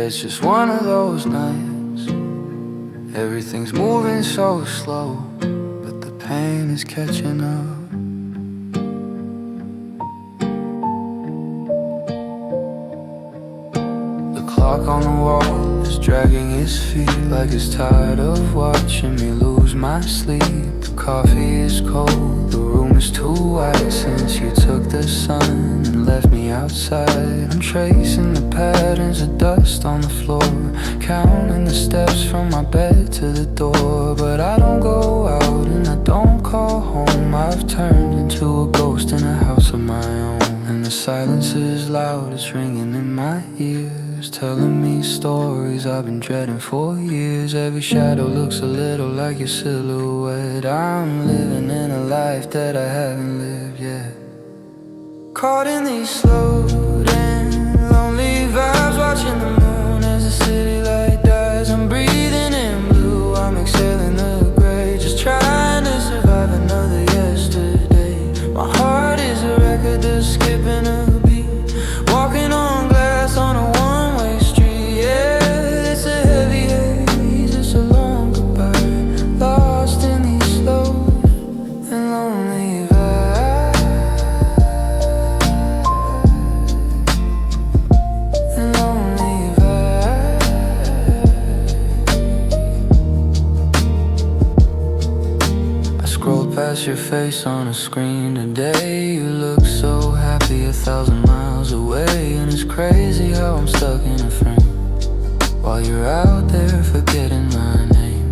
it's just one of those nights. Everything's moving so slow, but the pain is catching up. The clock on the wall is dragging his feet like it's tired of watching me lose my sleep. The coffee is cold, the room is too white since you took the sun and left me outside. I'm tracing the patterns of dust on the floor, counting the steps from my bed to the door. But I don't go out and I don't call home. I've turned into a ghost in a house of my own, and the silence is loud, it's ringing in my ears, telling me stories I've been dreading for years. Every shadow looks a little like your silhouette. I'm living in a life that I haven't lived yet. Caught in these slowed and lonely vibes, watching the moon as the city light dies. I'm breathing in blue, I'm exhaling the gray, just trying to survive another yesterday. My heart is a record that's skipping a beat, walking on glass on a one-way street. Yeah, it's a heavy haze, it's a long goodbye, lost in these slow and lonely vibes, and lonely vibes. I scrolled past your face on a screen today. You look so happy 1,000 miles away, and it's crazy how I'm stuck in a frame while you're out there forgetting my name.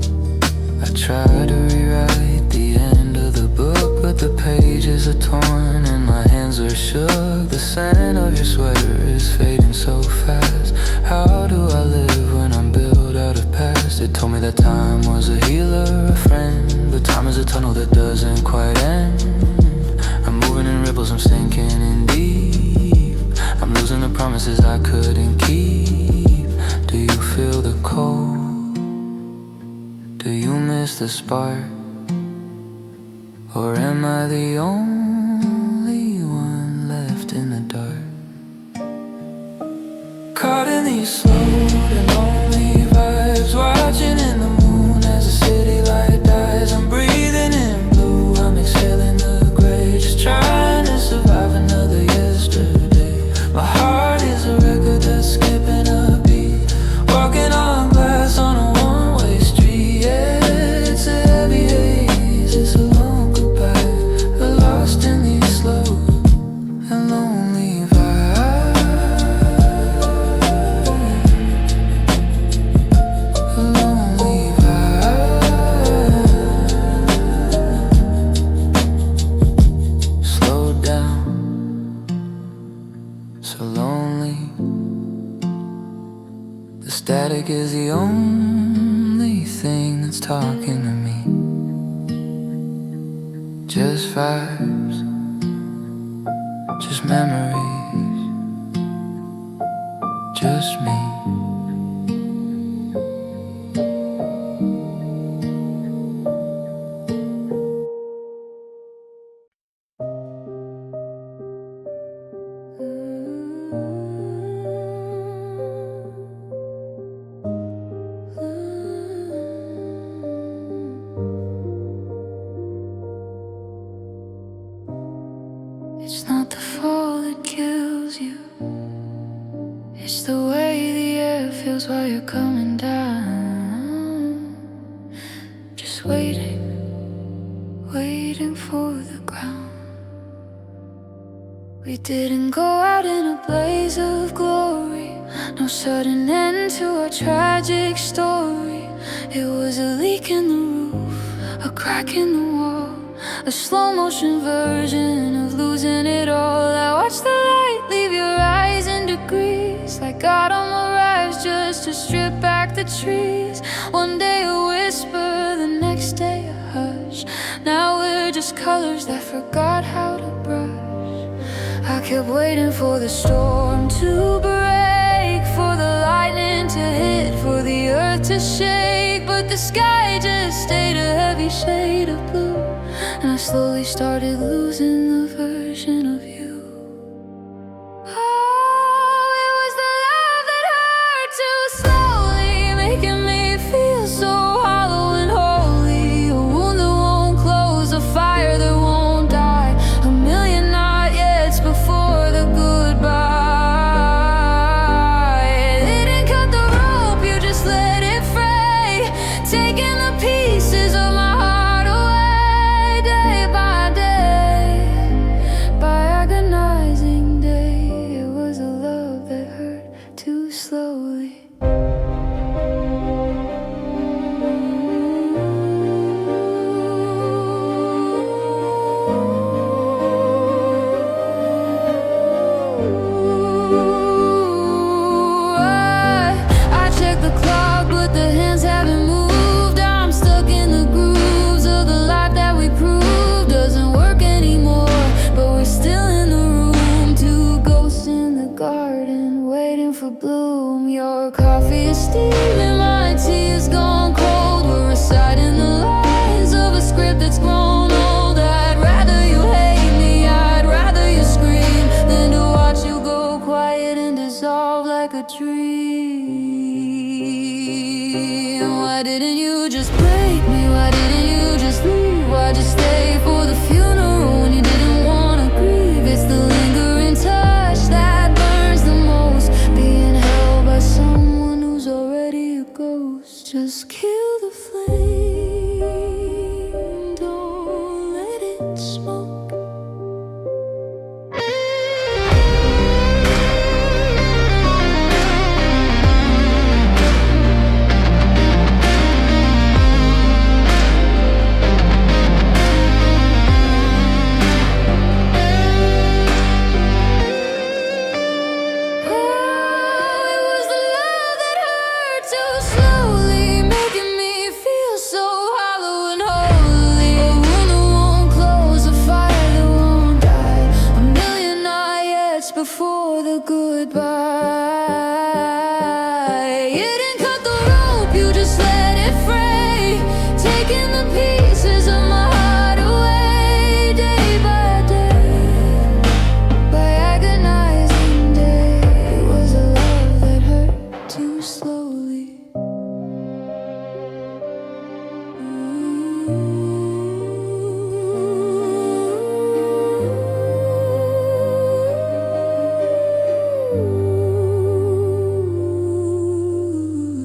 I try to rewrite the end of the book, but the pages are torn and my hands are shook. The scent of your sweater is fading so fast. How do I live when I'm built out of past? It told me that time was a healer, a friend, but time is a tunnel that doesn't quite end. I'm moving in ripples, I'm sinking in deep, I'm losing the promises I couldn't keep. Do you feel the cold? Do you miss the spark? Or am I the only one left in the dark? Caught in these slow and lonely vibes, watching in the moon as the city light dies. I'm breathing in blue, I'm exhaling the gray, just trying to survive another yesterday. My heart is a record that's skipping a beat, walking on glass on a one-way street. Yeah, it's a heavy haze, it's a long goodbye, we're lost in these slow and lonely vibes, lonely vibes. Slow down, so lonely. The static is the only thing that's talking to me. Just vibes, just memories, just me. It's not the fall that kills you, it's the way the air feels while you're coming down. Just waiting, waiting for the ground. We didn't go out in a blaze of glory, no sudden end to our tragic story. It was a leak in the roof, a crack in the wall, a slow motion version of losing it all. I watched the light leave your eyes in degrees, like autumn arrives just to strip back the trees. One day a whisper, the next day a hush. Now we're just colors that forgot how to brush. I kept waiting for the storm to break, for the lightning to hit, for the earth to shake. But the sky just stayed a heavy shade of blue, and I slowly started losing the version of you. Oh, it was the love that hurt too taking the pieces of my heart away day by day, by agonizing day. It was a love that hurt too slowly. Bloom, your coffee is steaming, my tea is gone cold. We're reciting the lines of a script that's grown old. I'd rather you hate me, I'd rather you scream, than to watch you go quiet and dissolve like a dream. Why didn't you just break me? Why didn't you just leave? Why'd you stay for the funeral when you didn't wanna grieve? It's the lingering touch that burns the most, being held by someone who's already a ghost. Just kill the flame, don't let it smoke. Before the goodbye, you didn't cut the rope, you just let it fray, taking the pieces of my heart away day by day, by agonizing day. It was a love that hurt too slowly.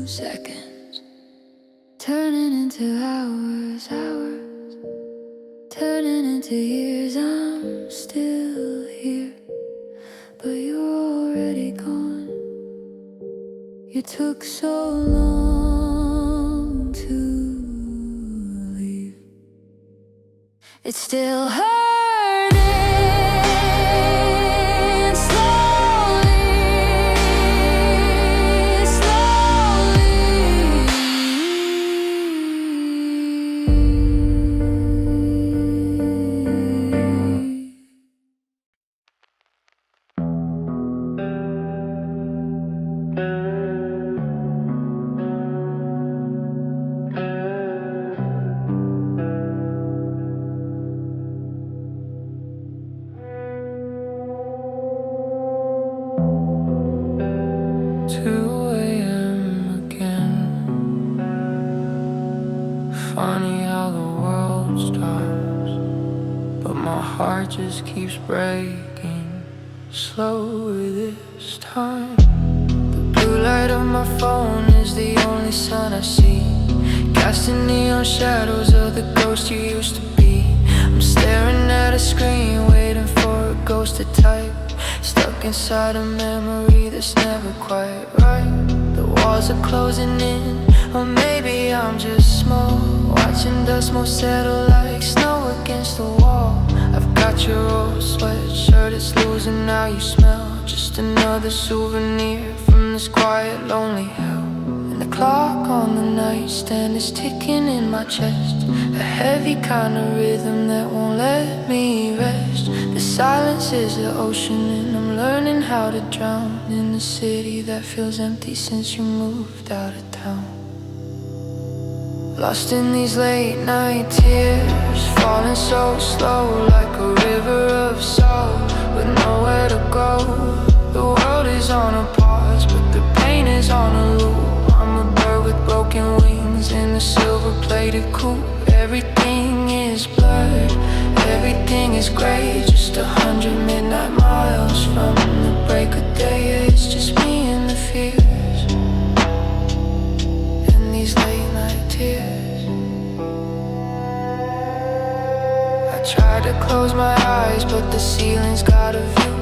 Seconds turning into hours, hours turning into years. I'm still here, but you're already gone. You took so long to leave. It's still hurting. Funny how the world stops, but my heart just keeps breaking slower this time. The blue light of my phone is the only sun I see, casting neon shadows of the ghost you used to be. I'm staring at a screen, waiting for a ghost to type, stuck inside a memory that's never quite right. The walls are closing in, or maybe I'm just small, watching dust more settle like snow against the wall. I've got your old sweatshirt, it's losing how you smell, just another souvenir from this quiet, lonely hell. And the clock on the nightstand is ticking in my chest, a heavy kind of rhythm that won't let me rest. The silence is the ocean, and I'm learning how to drown in the city that feels empty since you moved out of town. Lost in these late night tears, falling so slow like a river of salt with nowhere to go. The world is on a pause, but the pain is on a loop. I'm a bird with broken wings in a silver-plated coop. Everything is blurred, everything is gray, just 100 midnight miles from the break of day. It's just me and the fears, and these late night tears. tried to close my eyes, but the ceiling's got a view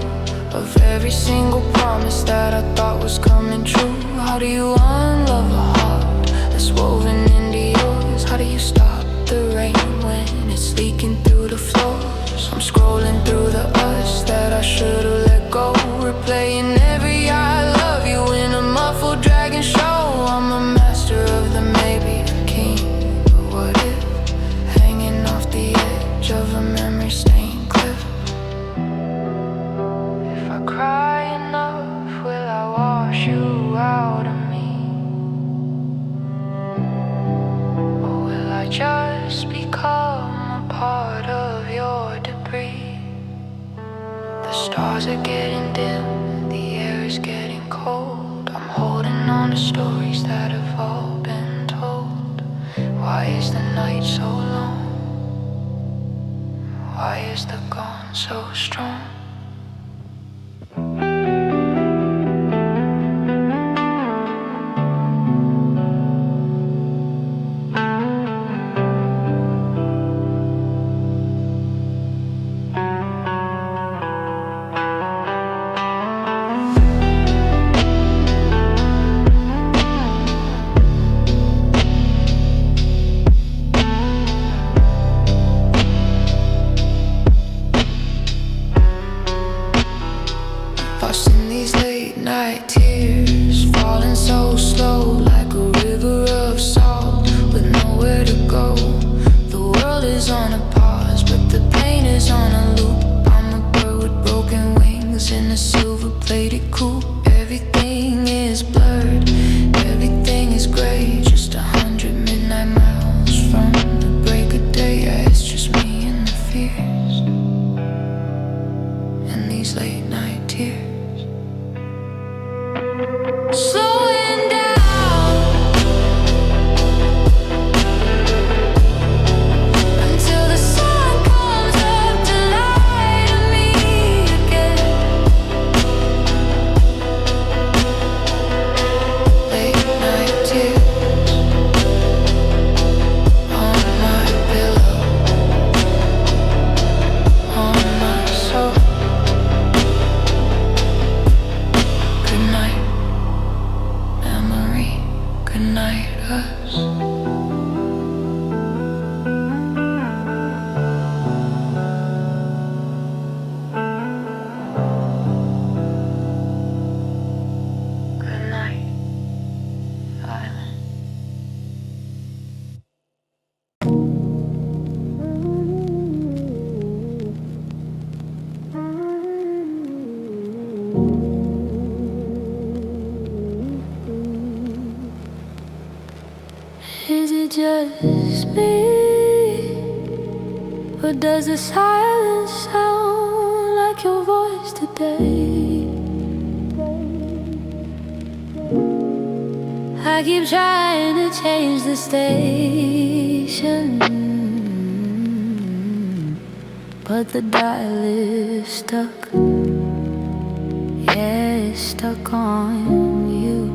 of every single promise that I thought was coming true. How do you unlove a heart that's woven into yours? How do you stop the rain when it's leaking through the floors? I'm scrolling through the us that I should've let go, replaying every I love you in a muffled dragon show. I'm a master of the maybe, a king, but what if, hanging off the edge of a memory-stained cliff. If I cry enough, will I wash you out of me? Or will I just become a part of your debris? The stars are getting dim, the air is getting cold. I'm holding on to stories that have all been told. Why is the night so long? Why is the gone so strong? Lost in these late night tears, falling so slow like a river of salt with nowhere to go. The world is on a pause, but the pain is on a loop. I'm a bird with broken wings in a silver-plated coop. Everything is blurred, everything is gray. Just 100 midnight miles from the break of day. Yeah, it's just me and the fears and these late night tears. Slowing down until the sun comes up to light me again. Late night tears on my pillow, on my soul. Good night, memory, good night, us. Good night, island. Is it just me, or does the silence sound like your voice today? I keep trying to change the station, but the dial is stuck. Yeah, it's stuck on you.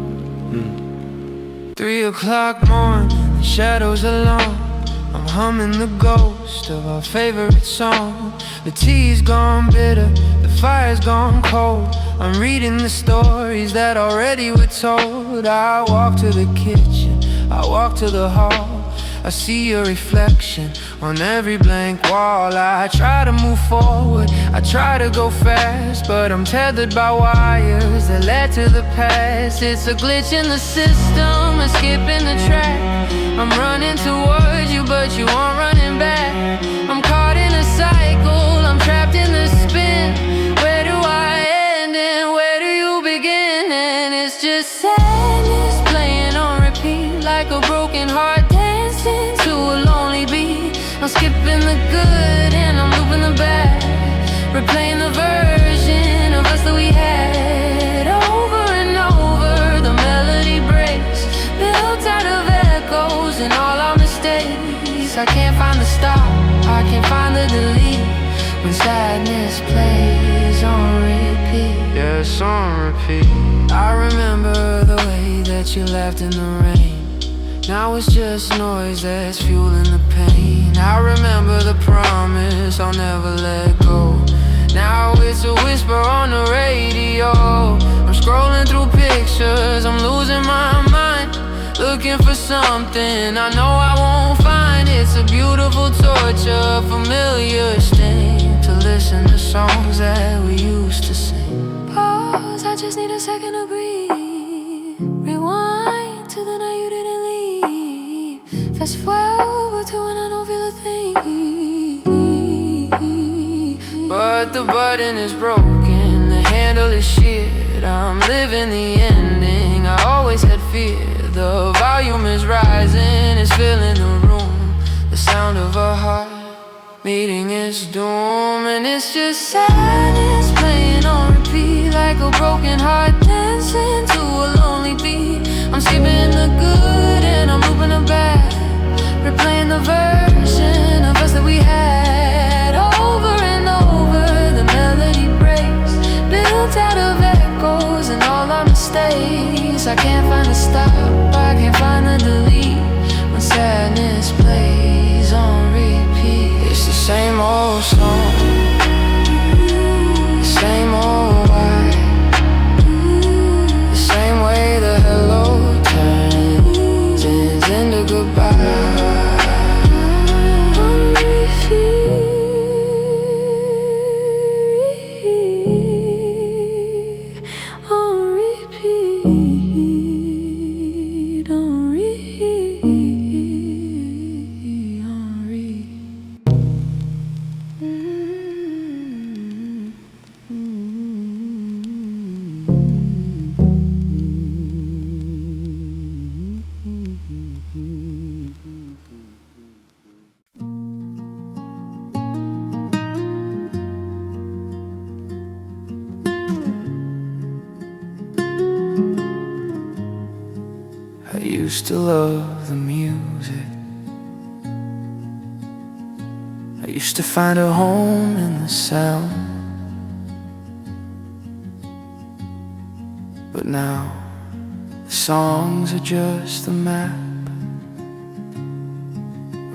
3 o'clock morning, the shadows alone. I'm humming the ghost of our favorite song. The tea's gone bitter, the fire's gone cold. I'm reading the stories that already were told. I walk to the kitchen, I walk to the hall. I see your reflection on every blank wall. I try to move forward, I try to go fast, but I'm tethered by wires that led to the past. It's a glitch in the system, a skip in the track. I'm running towards you, but you aren't running back. I'm caught in a cycle, I'm trapped in the spin. Where do I end and where do you begin? And it's just sadness playing on repeat, like a broken heart dancing to a lonely beat. I'm skipping the good and I'm looping the bad, replaying the version of us that we had. Over and over, the melody breaks, built out of echoes and all our mistakes. I can't find the stop, I can't find the delete, when sadness plays on repeat. Yeah, it's on repeat. I remember the way that you laughed in the rain, Now it's just noise that's fueling the pain. I remember the promise I'll never let go. Now it's a whisper on the radio. I'm scrolling through pictures, I'm losing my mind, looking for something I know I won't find. It's a beautiful torture, familiar sting, to listen to songs that we used to sing. Pause, I just need a second to breathe. Rewind to the night you didn't leave. Fast forward to when I don't feel a thing. But the button is broken, the handle is shit. I'm living the ending, I always had fear. The volume is rising, it's filling the room. The sound of a heart meeting its doom. And it's just sadness playing on repeat, like a broken heart dancing to a lonely beat. I'm skipping the good and I'm looping the bad, replaying the version of us that we had over and over. The melody breaks, built out of echoes and all our mistakes. I can't find a stop, I can't find a delete when sadness plays on repeat. It's the same old song, the same old why, the same way the hello turns ends into goodbye. I used to love the music. I used to find a home in the sound. But now the songs are just the map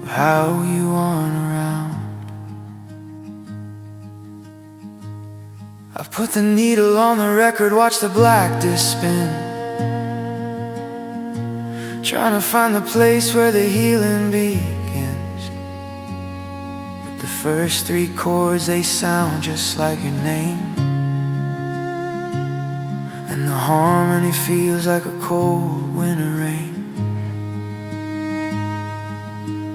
of how you want around. I've put the needle on the record, watch the black disc spin, trying to find the place where the healing begins. But the first three chords, they sound just like your name, and the harmony feels like a cold winter rain.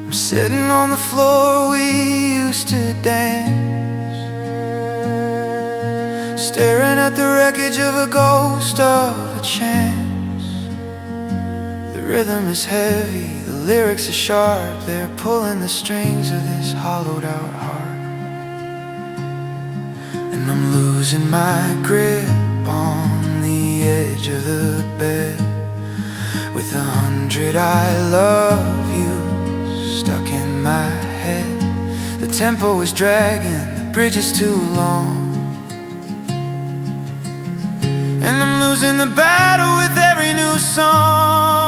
I'm sitting on the floor we used to dance, staring at the wreckage of a ghost of a chance. The rhythm is heavy, the lyrics are sharp, they're pulling the strings of this hollowed out heart. And I'm losing my grip on the edge of the bed, with 100 I love you stuck in my head. The tempo is dragging, the bridge is too long, and I'm losing the battle with every new song.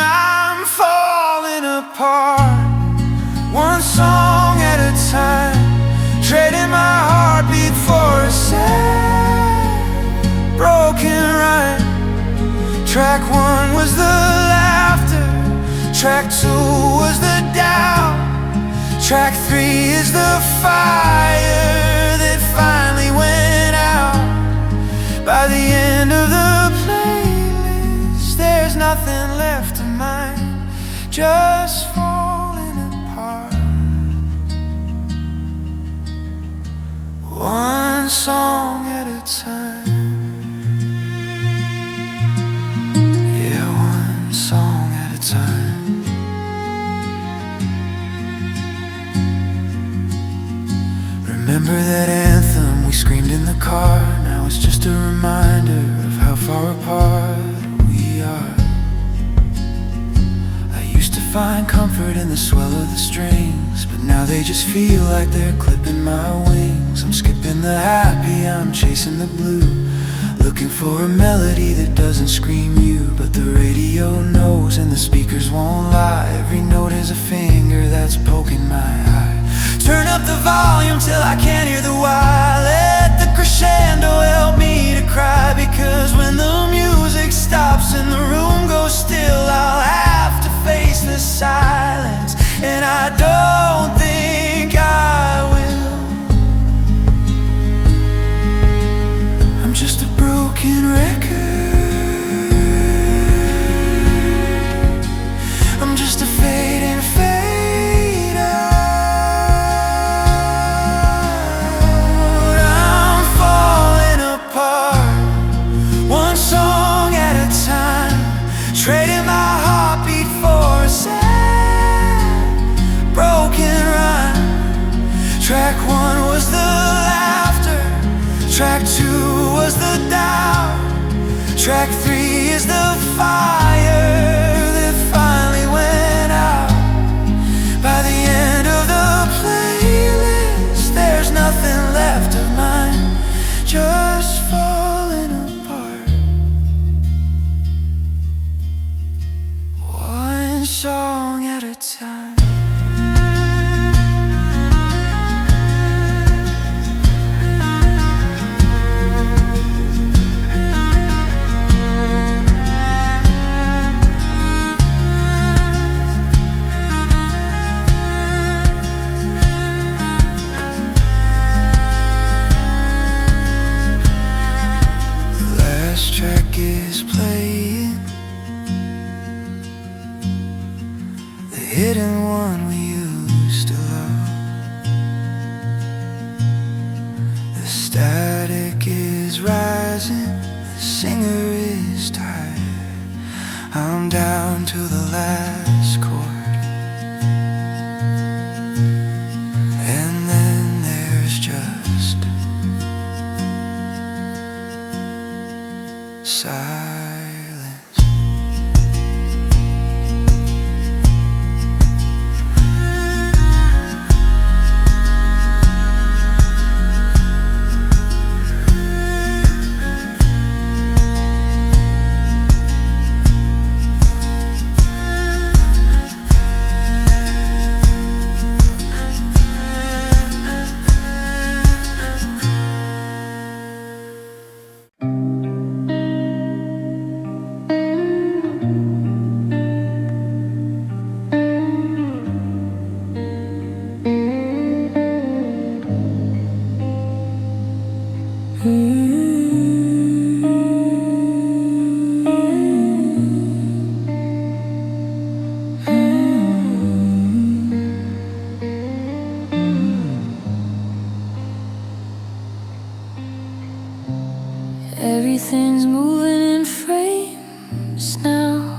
I'm falling apart, one song at a time, trading my heartbeat for a sad, broken rhyme. Track one was the laughter, track two was the doubt, track three is the fire that finally went out. By the end of the playlist, there's nothing left of mine, just falling apart. One song at a time. Yeah, one song at a time. Remember that anthem we screamed in the car? Now it's just a reminder of how far apart we are. I used to find comfort in the swell of the strings, but now they just feel like they're clipping my wings. I'm skipping the happy, I'm chasing the blue, Looking for a melody that doesn't scream you, but the radio knows and the speakers won't lie. Every note is a finger that's poking my eye. Turn up the volume till I can't hear the why. Let the crescendo help me to cry, because when the music stops and the room goes still, I'll have to face the silence, and I don't think I will. I'm just a broken record. I'm just a fading fade out. I'm falling apart, one song at a time, trading my heartbeat for a sad, broken rhyme. Track one was the laughter, track two was the doubt, track three is the fire that finally went out. By the end of the playlist, there's nothing left of mine, just falling apart. One song at a time. Track is playing, the hidden one we used to love. The static is rising, the singer is tired. I'm down to the last chord, and then there's just silence. Everything's moving in frames now,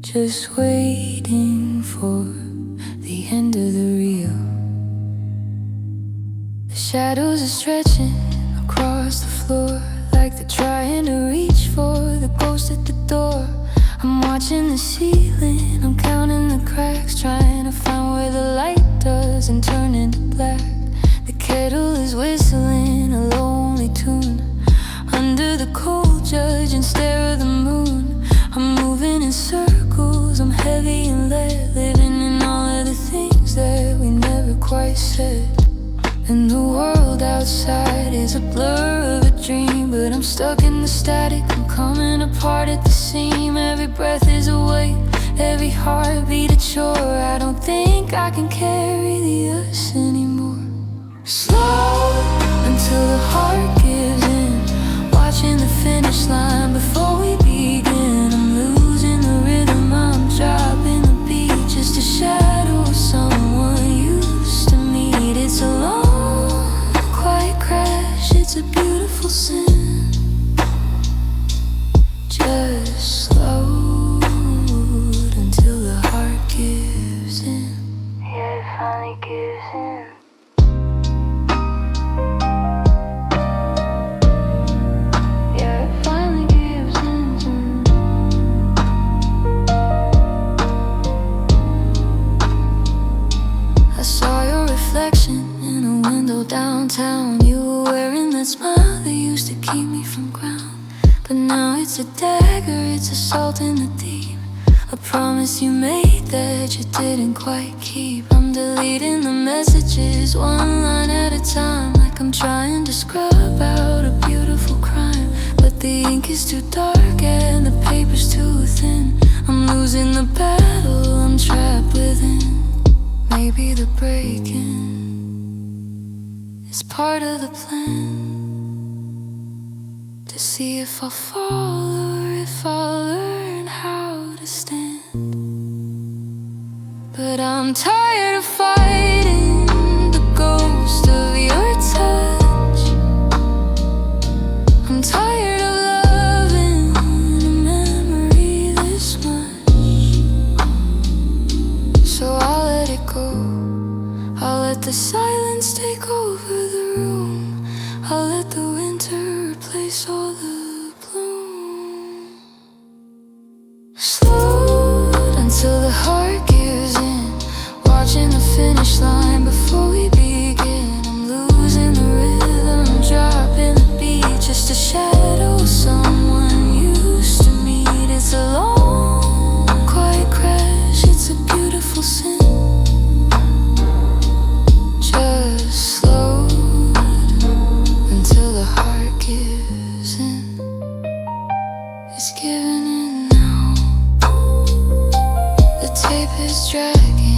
just waiting for the end of the reel. The shadows are stretching across the floor, like they're trying to reach for the ghost at the door. I'm watching the ceiling, I'm counting the cracks, trying to find where the light doesn't turn into black. The kettle is whistling a lonely tune under the cold judge and stare of the moon. I'm moving in circles, I'm heavy and lead, living in all of the things that we never quite said. And the world outside is a blur of a dream, but I'm stuck in the static, I'm coming apart at the seam. Every breath is a weight, every heartbeat a chore. I don't think I can carry the us anymore. Slow until the heart gives in, watching the finish line before we begin. I'm losing the rhythm, I'm dropping the beat, just a shadow of someone used to meet. It's a long, quiet crash, it's a beautiful sin. Just slowed until the heart gives in. Yeah, it finally gives in. Yeah, it finally gives from ground. But now it's a dagger, it's assault in the deep. A promise you made that you didn't quite keep. I'm deleting the messages one line at a time, like I'm trying to scrub out a beautiful crime. But the ink is too dark and the paper's too thin. I'm losing the battle, I'm trapped within. Maybe the breaking is part of the plan, to see if I'll fall or if I'll learn how to stand. But I'm tired of fighting the ghost of your touch. I'm tired of loving a memory this much. So I'll let it go, I'll let the silence take over the room. I'll let the winter replace all the bloom. Slowed until the heart gives in, watching the finish line before we begin. I'm losing the rhythm, dropping the beat, just a shadow someone used to meet. It's a long, quiet crash, it's a beautiful sin. Just slowed until the heart gives in. It's giving in now. The tape is dragging.